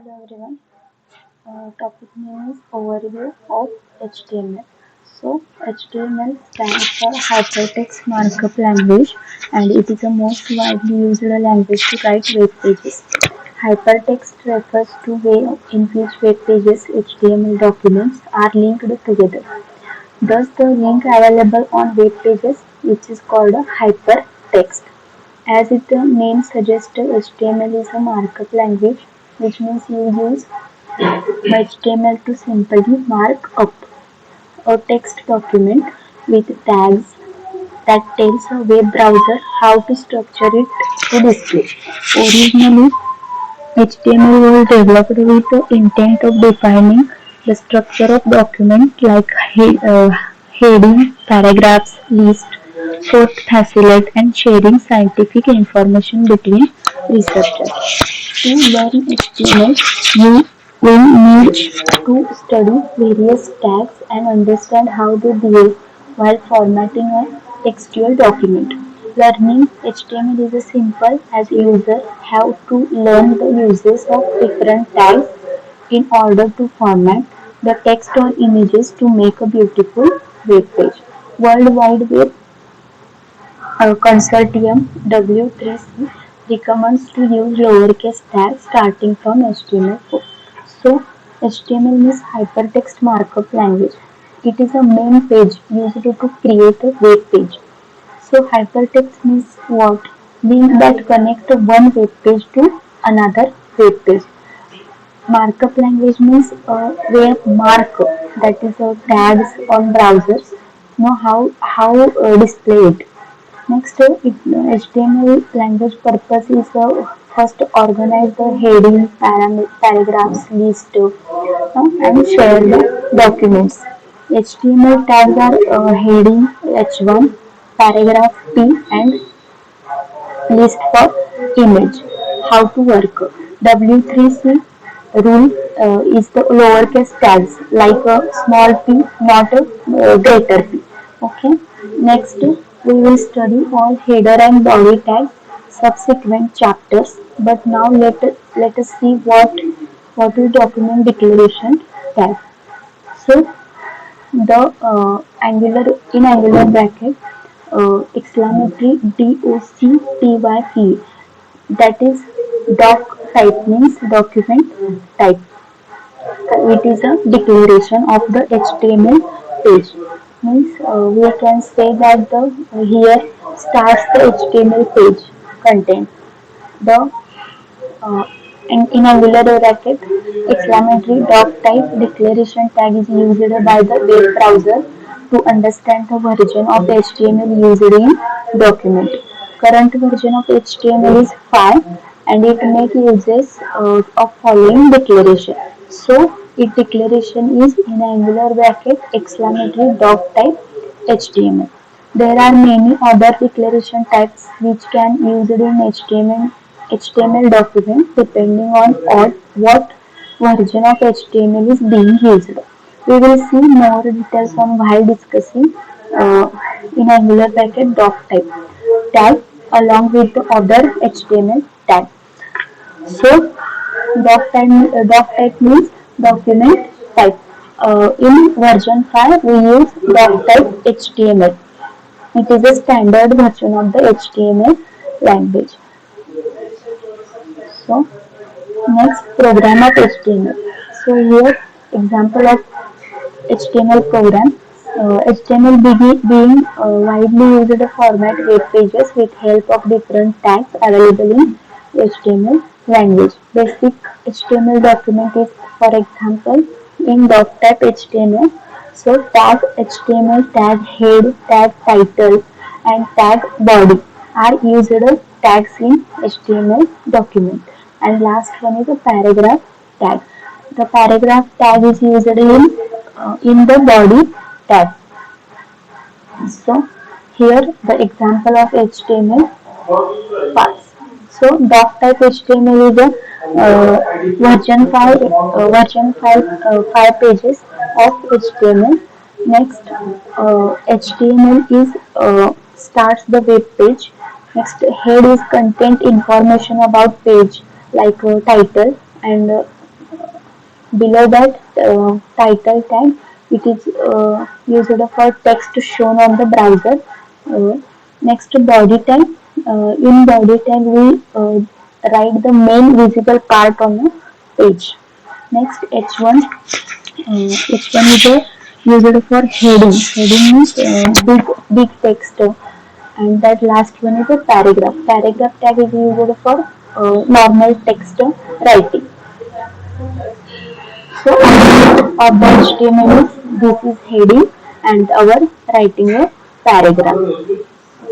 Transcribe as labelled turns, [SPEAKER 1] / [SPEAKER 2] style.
[SPEAKER 1] Hello everyone. Topic name is Overview of HTML. So HTML stands for Hypertext Markup Language, and it is the most widely used language to write web pages. Hypertext refers to way in which web pages HTML documents are linked together. Thus, the link available on web pages, which is called a hypertext. As its name suggests, HTML is a markup language, which means you use HTML to simply mark up a text document with tags that tells a web browser how to structure it to display. Originally, HTML was developed with the intent of defining the structure of document like heading, paragraphs, list, for facilitate and sharing scientific information between researchers. To learn HTML, you will need to study various tags and understand how they behave while formatting a textual document. Learning HTML is as simple as users have to learn the uses of different tags in order to format the text or images to make a beautiful web page. World Wide Web Consortium W3C recommends to use lowercase tags starting from HTML4. So, HTML means Hypertext Markup Language. It is a main page used to create a web page. So, hypertext means what? Link that connect one web page to another web page. Markup language means where markup, that is tags on browsers, know how display it. Next, HTML language purpose is first organize the heading, paragraphs, list, and share the documents. HTML tags are heading H1, paragraph P, and list for image. How to work? W3C rule is the lowercase tags like a small p, not a greater p. Okay. Next, we will study all header and body tags subsequent chapters. But now let us see what is document declaration tag. So the Angular bracket exclamatory DOCTYP, that is doc type means document type. It is a declaration of the HTML page. Means we can say that the here starts the HTML page content. The uh, in Angular bracket, exclamatory doc type declaration tag is used by the web browser to understand the version of HTML used in document. Current version of HTML is 5 and it makes uses of following declaration. So, its declaration is in Angular bracket exclamatory doc type HTML. There are many other declaration types which can used in HTML document depending on what version of HTML is being used. We will see more details on while discussing uh, in Angular bracket doc type tag along with the other HTML tag. So doc type means document type. In version 5 we use doc type HTML. It is a standard version of the HTML language. So next, program of HTML. So here example of HTML program. HTML being widely used to format web pages with help of different tags available in HTML language. Basic HTML document is, for example, in doc-type HTML. So tag HTML, tag head, tag title, and tag body are used as tags in HTML document. And last one is a paragraph tag. The paragraph tag is used in the body tag. So here the example of HTML parts. So doc type HTML is a version 5 pages of HTML. Next, HTML is starts the web page. Next, head is content information about page like title and Below that title tag, it is used for text shown on the browser. Uh, Next, body tag. In body tag, we write the main visible part on the page. Next, H1. H1 is used for heading. Heading means big text. And that last one is a paragraph. Paragraph tag is used for normal text writing. So of the HTML is this is heading and our writing a paragraph.